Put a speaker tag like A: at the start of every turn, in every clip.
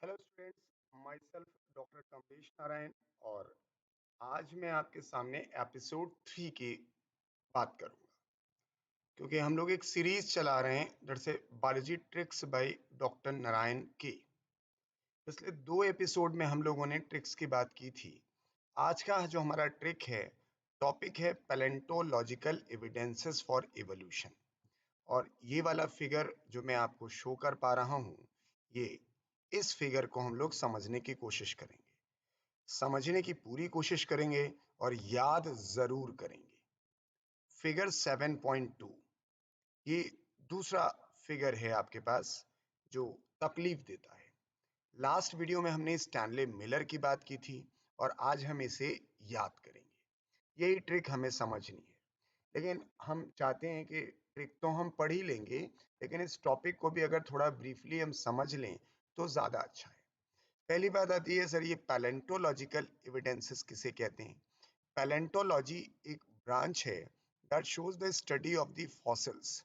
A: Hello students, my self doctor Kamlesh Narayan. और आज मैं आपके सामने एपिसोड 3 की बात करूंगा, क्योंकि हम लोग एक सीरीज चला रहे हैं जैसे biology tricks by doctor Narayan की। पिछले 2 एपिसोड में हम लोगों ने ट्रिक्स की बात की थी। आज का जो हमारा ट्रिक है, टॉपिक है पैलेंटोलॉजिकल एविडेंसेस फॉर इवोल्यूशन। और ये वाला फिगर जो मैं आपको शो कर पा रहा हूँ, ये इस फिगर को हम लोग समझने की कोशिश करेंगे, समझने की पूरी कोशिश करेंगे और याद जरूर करेंगे। फिगर 7.2 ये दूसरा फिगर है आपके पास जो तकलीफ देता है। लास्ट वीडियो में हमने स्टैनले मिलर की बात की थी और आज हम इसे याद करेंगे। यही ट्रिक हमें समझनी है, लेकिन हम चाहते हैं कि ट्रिक तो हम पढ़ ही लेंगे, लेकिन इस टॉपिक को भी अगर थोड़ा ब्रीफली हम समझ लें तो ज़्यादा अच्छा है। पहली बात आती है, सर ये पैलेंटोलॉजिकल एविडेंसेस किसे कहते हैं? पैलेंटोलॉजी एक ब्रांच है that shows the study of the fossils.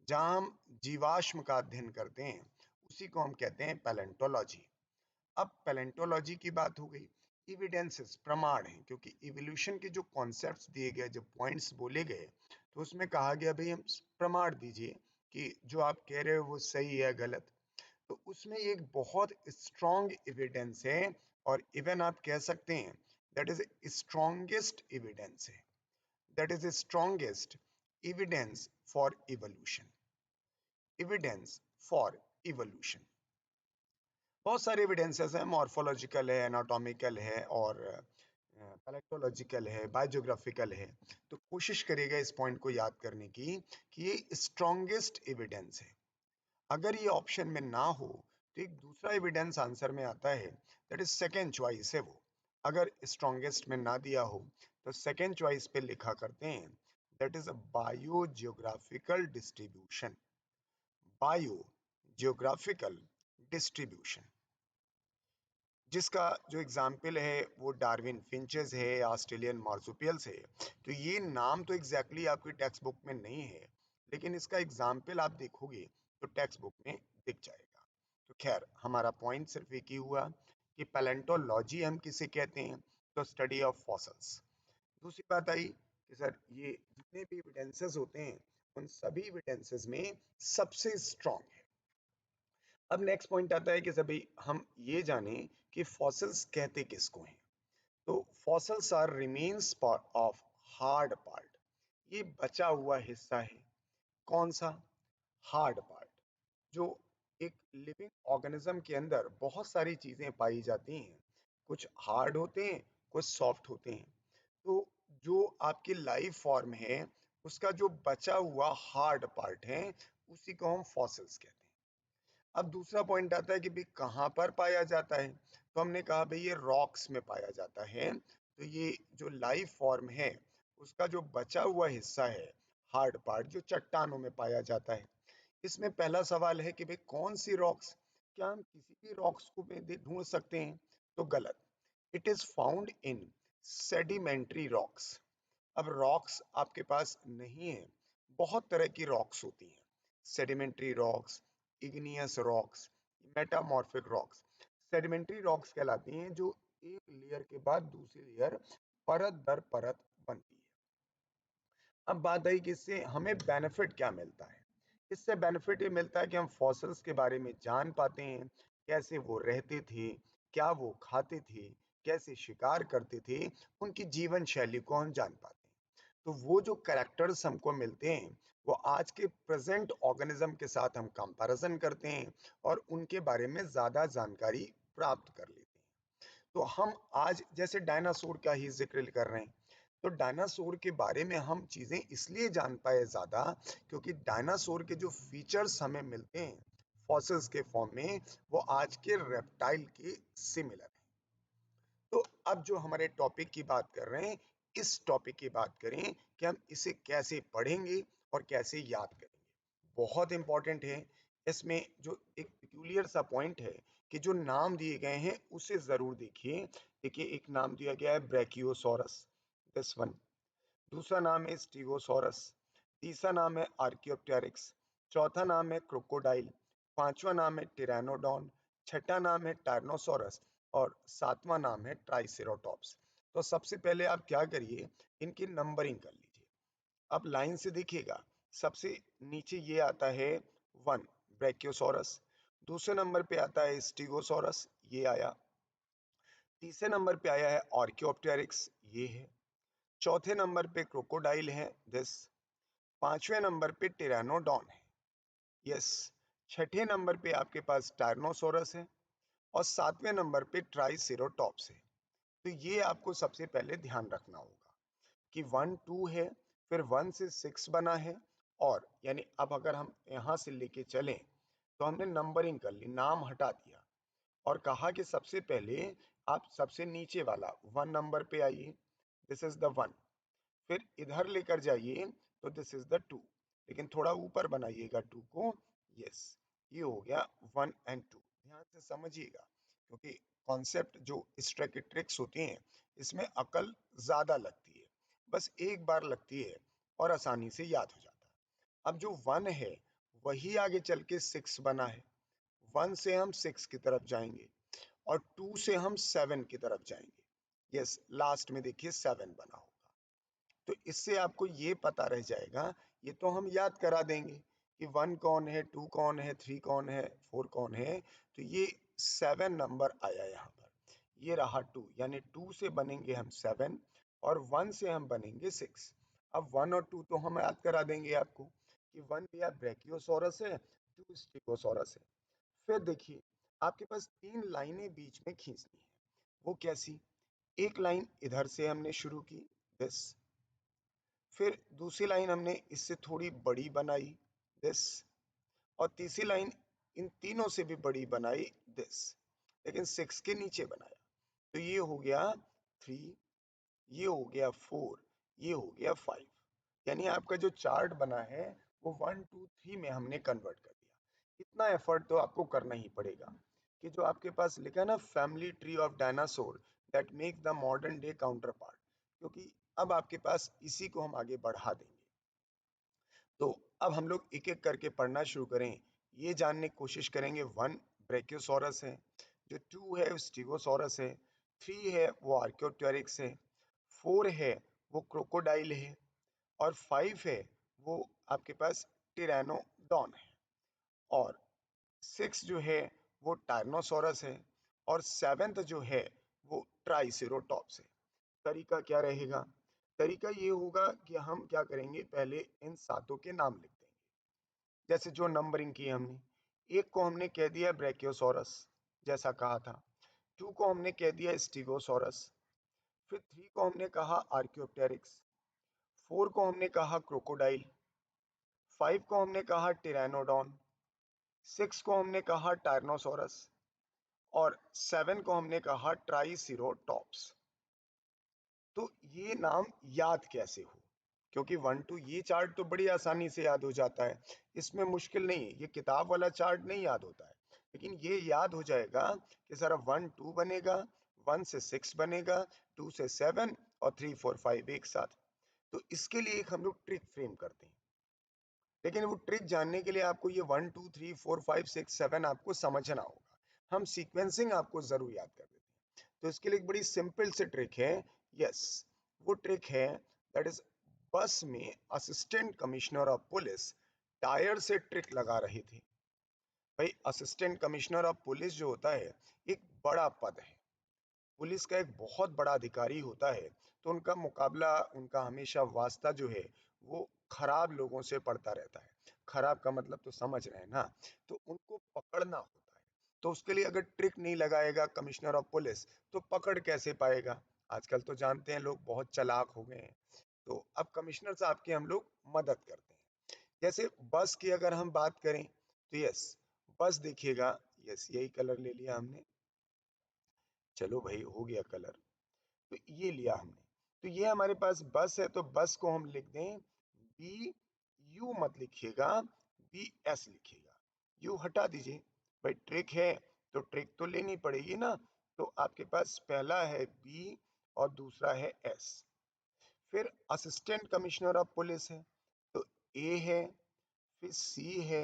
A: जहाँ हम जीवाश्म का अध्ययन करते हैं उसी को हम कहते हैं पैलेंटोलॉजी। अब पैलेंटोलॉजी की बात हो गई, एविडेंसेस प्रमाण हैं, क्योंकि इवोल्यूशन के जो कॉन्सेप्ट्स दिए गए, जो पॉइंट्स बोले गए, तो उसमें कहा गया भाई हम प्रमाण दीजिए कि जो आप कह रहे हो वो सही है गलत। तो उसमें एक बहुत स्ट्रॉन्ग एविडेंस है, और इवन आप कह सकते हैं दैट इज स्ट्रॉन्गेस्ट एविडेंस है, that is strongest evidence for evolution. Evidence for evolution बहुत सारे एविडेंसेस हैं, मॉर्फोलॉजिकल है, एनाटॉमिकल है, और पैलेटोलॉजिकल है, बायोजियोग्राफिकल है। तो कोशिश करिएगा इस पॉइंट को याद करने की कि ये स्ट्रॉन्गेस्ट एविडेंस है। अगर ये ऑप्शन में ना हो तो एक दूसरा एविडेंस आंसर में आता है, दैट इज सेकेंड चॉइस है वो। अगर स्ट्रॉन्गेस्ट में ना दिया हो तो सेकेंड चॉइस पे लिखा करते हैं that is a biogeographical distribution. Biogeographical distribution, जिसका जो एग्जाम्पल है वो डार्विन फिंचेस है, ऑस्ट्रेलियन मार्सुपियल्स है। तो ये नाम तो एग्जैक्टली आपकी टेक्स्ट बुक में नहीं है, लेकिन इसका एग्जाम्पल आप देखोगे तो टेक्स्ट बुक में दिख जाएगा। तो खैर, हमारा पॉइंट सिर्फ एक ही हुआ कि पैलेंटोलॉजी हम किसे कहते हैं, तो स्टडी ऑफ फॉसल्स। दूसरी बात आई कि सर ये जितने भी एविडेंसेस होते हैं उन सभी एविडेंसेस में सबसे स्ट्रॉन्ग है। अब नेक्स्ट पॉइंट आता है कि सभी हम ये जाने कि फॉसिल्स कहते किसको हैं। तो fossils are remains of hard part. ये बचा हुआ हिस्सा है। कौन सा? Hard part. जो एक लिविंग ऑर्गेनिज्म के अंदर बहुत सारी चीजें पाई जाती हैं, कुछ हार्ड होते हैं, कुछ सॉफ्ट होते हैं। तो जो आपकी लाइफ फॉर्म है उसका जो बचा हुआ हार्ड पार्ट है उसी को हम फॉसिल्स कहते हैं। अब दूसरा पॉइंट आता है कि भाई कहाँ पर पाया जाता है। तो हमने कहा भाई ये रॉक्स में पाया जाता है। तो ये जो लाइफ फॉर्म है उसका जो बचा हुआ हिस्सा है, हार्ड पार्ट, जो चट्टानों में पाया जाता है। इसमें पहला सवाल है कि भाई कौन सी रॉक्स? क्या हम किसी भी रॉक्स को में ढूंढ सकते हैं? तो गलत। It is found in sedimentary rocks. अब रॉक्स आपके पास नहीं है, बहुत तरह की रॉक्स होती हैं। Sedimentary rocks, igneous rocks, metamorphic rocks. Sedimentary rocks कहलाती हैं जो एक लेयर के बाद दूसरी लेयर, परत दर परत बनती है। अब बात आई कि इससे हमें बेनिफिट क्या मिलता है। इससे बेनिफिट ये मिलता है कि हम फॉसिल्स के बारे में जान पाते हैं, कैसे वो रहते थे, क्या वो खाते थे, कैसे शिकार करते थे, उनकी जीवन शैली को हम जान पाते हैं। तो वो जो कैरेक्टर्स हमको मिलते हैं वो आज के प्रेजेंट ऑर्गेनिज्म के साथ हम कंपैरिजन करते हैं और उनके बारे में ज्यादा जानकारी प्राप्त कर लेते हैं। तो हम आज जैसे डायनासोर का ही जिक्र कर रहे हैं, तो डायनासोर के बारे में हम चीजें इसलिए जान पाए ज्यादा क्योंकि डायनासोर के जो फीचर्स हमें मिलते हैं फॉसिल्स के फॉर्म में वो आज के रेप्टाइल के सिमिलर है। तो अब जो हमारे टॉपिक की बात कर रहे हैं, इस टॉपिक की बात करें कि हम इसे कैसे पढ़ेंगे और कैसे याद करेंगे। बहुत इंपॉर्टेंट है। इसमें जो एक पिक्यूलियर सा पॉइंट है कि जो नाम दिए गए हैं उसे जरूर देखिए। देखिए, एक नाम दिया गया है ब्रैकियोसोरस, दिस वन। दूसरा नाम है स्टीगोसोरस। तीसरा नाम है आर्कियोप्टेरिक्स। चौथा नाम है क्रोकोडाइल। पांचवा नाम है टिरानोडॉन। छठा नाम है टायरनोसोरस और सातवां नाम है ट्राइसेरोटॉप्स। तो सबसे पहले आप क्या करिए, इनकी नंबरिंग कर लीजिए। अब लाइन से देखिएगा, सबसे नीचे ये आता है 1 ब्रैकियोसोरस, दूसरे नंबर पे आता है स्टीगोसोरस, ये आया। तीसरे नंबर पे आया है आर्कियोप्टेरिक्स, ये है। चौथे नंबर पे क्रोकोडाइल है, दिस। पांचवें नंबर पे टिरानोडॉन है, यस। छठे नंबर पे आपके पास टायरनोसोरस है और सातवें नंबर पे ट्राइसेरोटॉप्स है। तो ये आपको सबसे पहले ध्यान रखना होगा कि 1 2 है, फिर 1 से 6 बना है। और यानी अब अगर हम यहां से लेके चलें तो हमने नंबरिंग कर ली, नाम हटा दिया और कहा कि सबसे पहले आप सबसे नीचे वाला 1 नंबर पे आइए, दिस इज द 1। फिर इधर लेकर जाइए तो दिस इज द 2, लेकिन थोड़ा ऊपर बनाइएगा 2 को, यस। ये हो गया 1 एंड 2। ध्यान से समझिएगा, क्योंकि कॉन्सेप्ट जो इस तरह की ट्रिक्स होती हैं इसमें अकल ज्यादा लगती है, बस एक बार लगती है और आसानी से याद हो जाता है। अब जो 1 है वही आगे चल के 6 बना है। 1 से हम 6 की तरफ जाएंगे और 2 से हम 7 की तरफ जाएंगे, यस। लास्ट में देखिए 7 बना होगा। तो इससे आपको ये पता रह जाएगा, ये तो हम याद करा देंगे कि 1 कौन है, 2 कौन है, 3 कौन है, 4 कौन है। तो ये 7 नंबर आया यहाँ पर, ये रहा 2, यानी 2 से बनेंगे हम 7 और 1 से हम बनेंगे 6। अब 1 और 2 तो हम याद करा देंगे आपको कि 1 भैया ब्रैकियोसोरस है, 2 स्टीगोसोरस है। फिर देखिए, आपके पास 3 लाइनें बीच में खींचनी है। वो कैसी? एक लाइन इधर से हमने शुरू की, दिस। फिर दूसरी लाइन हमने इससे थोड़ी बड़ी बनाई, दिस। और तीसरी लाइन इन तीनों से भी बड़ी बनाई, दिस, लेकिन 6 के नीचे बनाया। तो ये हो गया 3, ये हो गया 4, ये हो गया 5। यानी आपका जो चार्ट बना है वो 1 2 3 में हमने कन्वर्ट कर दिया। इतना एफर्ट तो आपको करना ही पड़ेगा कि जो आपके पास लिखा है ना, family tree of dinosaur that make the modern day counter part, क्योंकि अब आपके पास इसी को हम आगे बढ़ा देंगे। तो अब हम लोग एक एक करके पढ़ना शुरू करें, ये जानने की कोशिश करेंगे। 1 ब्रैकियोसोरस है, जो 2 है वो स्टीगोसोरस है, 3 है वो आर्कियोप्टेरिक्स है, 4 है वो क्रोकोडाइल है और 5 है वो आपके पास टिरानोडॉन है और 6 जो है वो टायरनोसोरस है और 7th जो है वो ट्राइसेरोटॉप्स है। तरीका क्या रहेगा? तरीका ये होगा कि हम क्या करेंगे, पहले इन सातों के नाम लिख देंगे, जैसे जो नंबरिंग की हमने। एक को हमने कह दिया ब्रैकियोसोरस, जैसा कहा था। 2 को हमने कह दिया स्टीगोसोरस। फिर 3 को हमने कहा आर्कियोप्टेरिक्स। 4 को हमने कहा क्रोकोडाइल। 5 को हमने कहा टिरानोडॉन। 6 को हमने कहा टायरनोसोरस और 7 को हमने कहा ट्राइसेरोटॉप्स। तो ये नाम याद कैसे हो? क्योंकि 1 2 ये चार्ट तो बड़ी आसानी से याद हो जाता है, इसमें मुश्किल नहीं है। ये किताब वाला चार्ट नहीं याद होता है, लेकिन ये याद हो जाएगा कि सर 1 2 बनेगा, 1 से 6 बनेगा, 2 से 7 और 3 4 5 एक साथ। तो इसके लिए एक हम लोग ट्रिक फ्रेम करते हैं, लेकिन वो ट्रिक जानने के लिए आपको ये 1 2 3 4 5 6 7 आपको समझना होगा। हम सीक्वेंसिंग आपको जरूर याद कर देते हैं। तो इसके लिए एक बड़ी सिंपल सी ट्रिक है, यस। वो ट्रिक है, दैट इज, बस में assistant commissioner of police tyre से ट्रिक लगा रहे थे। भाई, असिस्टेंट कमिश्नर ऑफ पुलिस जो होता है एक बड़ा पद है, पुलिस का एक बहुत बड़ा अधिकारी होता है। तो उनका मुकाबला, उनका हमेशा वास्ता जो है वो खराब लोगों से पड़ता रहता है। खराब का मतलब तो समझ रहे हैं ना। तो उनको पकड़ना होता है, तो उसके लिए अगर ट्रिक नहीं लगाएगा कमिश्नर ऑफ पुलिस तो पकड़ कैसे पाएगा? आजकल तो जानते हैं लोग बहुत चालाक हो गए हैं। तो अब कमिश्नर साहब की हम लोग मदद करते हैं। जैसे बस की अगर हम बात करें तो यस, बस देखिएगा, यस यही कलर ले लिया हमने। चलो भाई, हो गया कलर। तो ये लिया हमने। तो ये हमारे पास बस है, तो बस को हम लिख दें बी यू, मत लिखिएगा, बी एस लिखिएगा। यू हटा दीजिए। भाई ट्रिक है तो ट्रिक तो लेनी पड़ेगी ना। तो आपके पास पहला है बी और दूसरा है एस। फिर असिस्टेंट कमिश्नर ऑफ पुलिस है, तो ए है, फिर सी है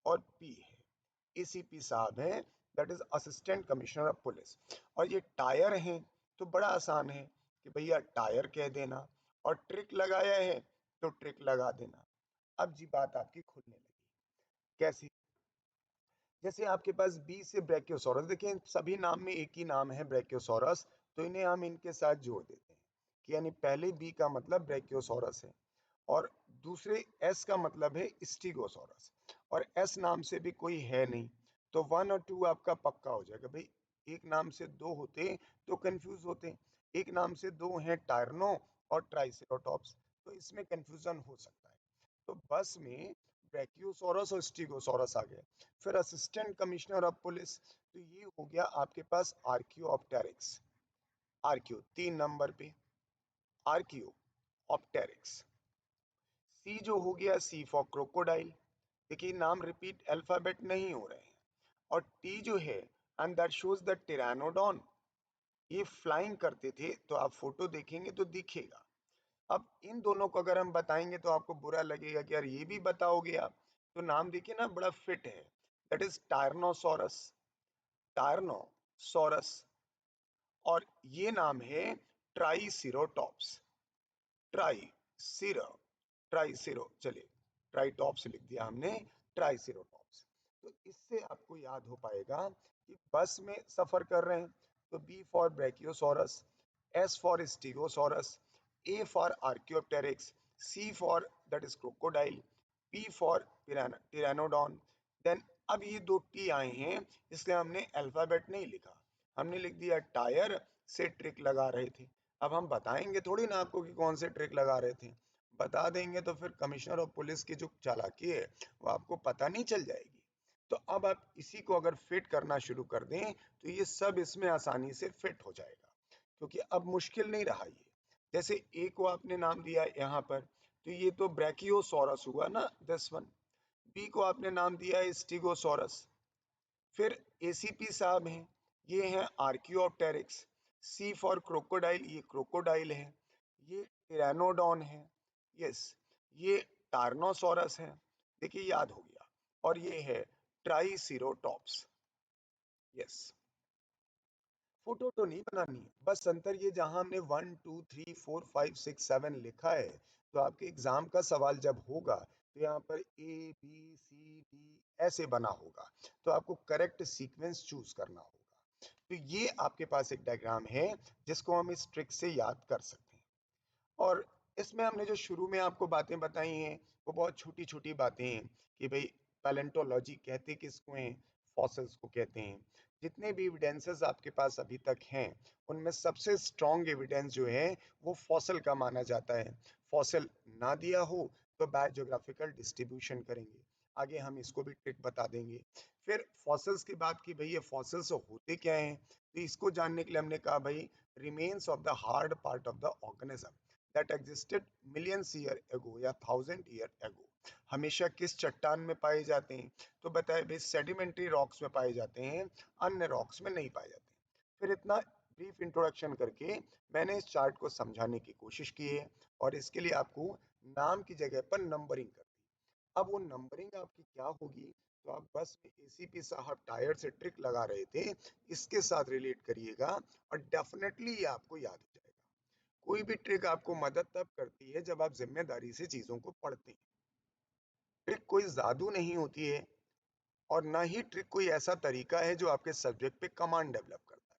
A: और पी है। एसीपी साहब हैं, that is assistant commissioner of police. और ये टायर हैं तो बड़ा आसान है कि भैया टायर कह देना, और ट्रिक लगाया है तो ट्रिक लगा देना। अब जी बात आपकी खुलने लगी। कैसी? जैसे आपके पास बी से ब्रैकियोसॉरस, देखिए सभी नाम में एक ही नाम है ब्रैकियोसॉरस, तो इन्हें हम इनके साथ जोड़ देते हैं कि यानी पहले बी का मतलब ब्रैकियोसॉरस है, और दूसरे एस का मतलब है स्टीगोसॉरस, और एस नाम से भी कोई है नहीं, तो 1 और 2 आपका पक्का हो जाएगा भाई। एक नाम से दो होते तो कंफ्यूज होते, एक नाम से दो हैं टायरनो और ट्राइसेरोटॉप्स, तो इसमें कंफ्यूजन हो सकता है। तो बस में ब्रैकियोसॉरस और स्टीगोसॉरस आ गए। फिर असिस्टेंट कमिश्नर ऑफ पुलिस, तो ये हो गया आपके पास आर्कियोप्टेरिक्स। आर्कियो 3 नंबर पे, आर्कियोप्टेरिक्स। सी जो हो गया, सी फॉर क्रोकोडाइल। देखिए नाम रिपीट अल्फाबेट नहीं हो रहे हैं। और टी जो है, एंड दैट शोज द टिरानोडॉन, ये फ्लाइंग करते थे, तो आप फोटो देखेंगे तो दिखेगा। अब इन दोनों को अगर हम बताएंगे तो आपको बुरा लगेगा कि यार ये भी बताओगे आप, तो नाम देखिए ना बड़ा फिट है, दैट इज टायरनोसोरस। टायरनोसोरस। और ये नाम है ट्राइसिरोटॉप्स। ट्राइसिरो ट्राइसिरो चलिए, ट्राइटॉप्स लिख दिया हमने, ट्राइसिरोटॉप्स। तो इससे आपको याद हो पाएगा कि बस में सफर कर रहे हैं तो B for brachiosaurus, S for stegosaurus, A for archaeopteryx, C for that is crocodile, P for pteranodon. Then अब ये दो टी आए हैं, इसलिए हमने अल्फाबेट नहीं लिखा, हमने लिख दिया टायर से ट्रिक लगा रहे थे। अब हम बताएंगे थोड़ी ना आपको कि कौन से ट्रिक लगा रहे थे, बता देंगे तो फिर कमिश्नर ऑफ पुलिस की जो चालाकी है वो आपको पता नहीं चल जाएगी। तो अब आप इसी को अगर फिट करना शुरू कर दें तो ये सब इसमें आसानी से फिट हो जाएगा, क्योंकि अब मुश्किल नहीं रहा ये। जैसे ए को आपने नाम दिया यहाँ पर, तो ये तो ब्रैकियोसॉरस हुआ ना, दिस वन। बी को आपने नाम दिया है स्टीगोसॉरस। फिर एसीपी साहब हैं, ये हैं आर्कियोप्टेरिक्स। सी फॉर क्रोकोडाइल, ये क्रोकोडाइल है। ये टिरानोडॉन है, यस। ये टार्नोसोरस है, देखिए याद हो गया। और ये है ट्राइसिरोटॉप्स, यस। फोटो तो नहीं बनानी है, बस अंतर ये जहां हमने 1 2 3 4 5 6 7 लिखा है, तो आपके एग्जाम का सवाल जब होगा तो यहाँ पर A B C D ऐसे बना होगा, तो आपको करेक्ट सीक्वेंस चूज करना होगा। तो ये आपके पास एक डायग्राम है जिसको हम इस ट्रिक से याद कर सकते हैं। और इसमें हमने जो शुरू में आपको बातें बताई हैं वो बहुत छोटी छोटी बातें हैं कि भाई पैलेंटोलॉजी कहते किसको हैं, फॉसिल्स को कहते हैं। जितने भी एविडेंसेस आपके पास अभी तक हैं उनमें सबसे स्ट्रॉन्ग एविडेंस जो है वो फॉसिल का माना जाता है। फॉसिल ना दिया हो तो बायोजियोग्राफिकल डिस्ट्रीब्यूशन करेंगे, आगे हम इसको भी ट्रिक बता देंगे। फिर फॉसिल्स की बात की, भाई ये फॉसिल्स होते क्या हैं, तो इसको जानने के लिए हमने कहा भाई remains of the hard part of the organism that existed millions year ago या 1000 year ago, हमेशा किस चट्टान में पाए जाते हैं, तो बताए भाई सेडिमेंट्री रॉक्स में पाए जाते हैं, अन्य रॉक्स में नहीं पाए जाते। फिर इतना ब्रीफ इंट्रोडक्शन करके मैंने इस चार्ट को समझाने की कोशिश की है, और इसके लिए आपको नाम की जगह पर नंबरिंग कर दी। अब वो नंबरिंग आपकी क्या होगी, तो आप बस में एसीपी साहब टायर से ट्रिक लगा रहे थे, इसके साथ रिलेट करिएगा और डेफिनेटली ये आपको याद हो जाएगा। कोई भी ट्रिक आपको मदद तब करती है जब आप जिम्मेदारी से चीजों को पढ़ते हैं। ट्रिक कोई जादू नहीं होती है, और ना ही ट्रिक कोई ऐसा तरीका है जो आपके सब्जेक्ट पे कमांड डेवलप करता है।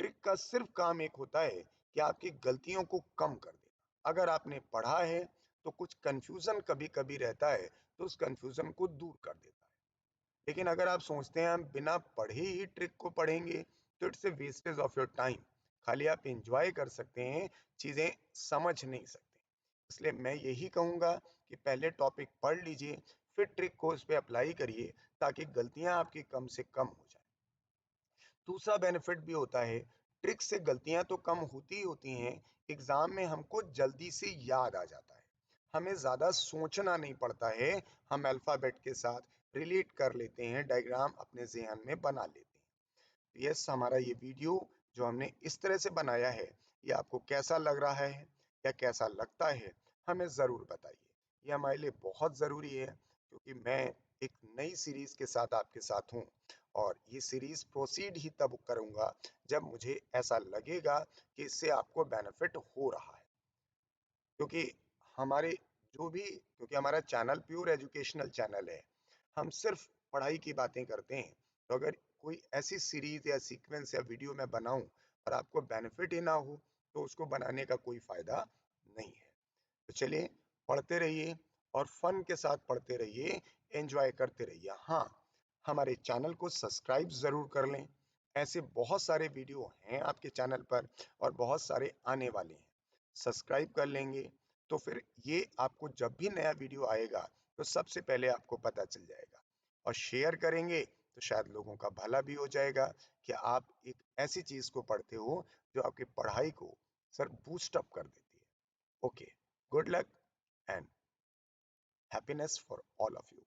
A: ट्रिक का सिर्फ काम एक होता है कि आपकी गलतियों को कम कर देना। अगर आपने पढ़ा है तो कुछ कंफ्यूजन कभी कभी रहता है, तो उस कंफ्यूजन को दूर कर देता है। लेकिन अगर आप सोचते हैं हम बिना पढ़े ही ट्रिक को पढ़ेंगे तो it's a wastage of your time. खाली आप एंजॉय कर सकते हैं, चीजें समझ नहीं सकते। इसलिए मैं यही कहूंगा कि पहले टॉपिक पढ़ लीजिए, फिर ट्रिक को उस पर अप्लाई करिए, ताकि गलतियां आपकी कम से कम हो जाए। दूसरा बेनिफिट भी होता है, ट्रिक से गलतियां तो कम होती ही होती हैं, एग्जाम में हमको जल्दी से याद आ जाता है, हमें ज्यादा सोचना नहीं पड़ता है, हम अल्फाबेट के साथ रिलेट कर लेते हैं, डायग्राम अपने जहन में बना लेते हैं। यस, हमारा ये वीडियो जो हमने इस तरह से बनाया है, ये आपको कैसा लग रहा है या कैसा लगता है, हमें ज़रूर बताइए। ये हमारे लिए बहुत ज़रूरी है, क्योंकि मैं एक नई सीरीज के साथ आपके साथ हूँ, और ये सीरीज प्रोसीड ही तब करूंगा जब मुझे ऐसा लगेगा कि इससे आपको बेनिफिट हो रहा है। क्योंकि हमारे क्योंकि हमारा चैनल प्योर एजुकेशनल चैनल है, हम सिर्फ पढ़ाई की बातें करते हैं। तो अगर कोई ऐसी सीरीज या सीक्वेंस या वीडियो मैं बनाऊं और आपको बेनिफिट ही ना हो, तो उसको बनाने का कोई फायदा नहीं है। तो चलिए, पढ़ते रहिए और फन के साथ पढ़ते रहिए, एंजॉय करते रहिए। हाँ, हमारे चैनल को सब्सक्राइब जरूर कर लें। ऐसे बहुत सारे वीडियो हैं आपके चैनल पर और बहुत सारे आने वाले हैं। सब्सक्राइब कर लेंगे तो फिर ये आपको जब भी नया वीडियो आएगा तो सबसे पहले आपको पता चल जाएगा। और शेयर करेंगे तो शायद लोगों का भला भी हो जाएगा कि आप एक ऐसी चीज को पढ़ते हो जो आपकी पढ़ाई को सर बूस्ट अप कर देती है। Okay, good luck and happiness for all of you.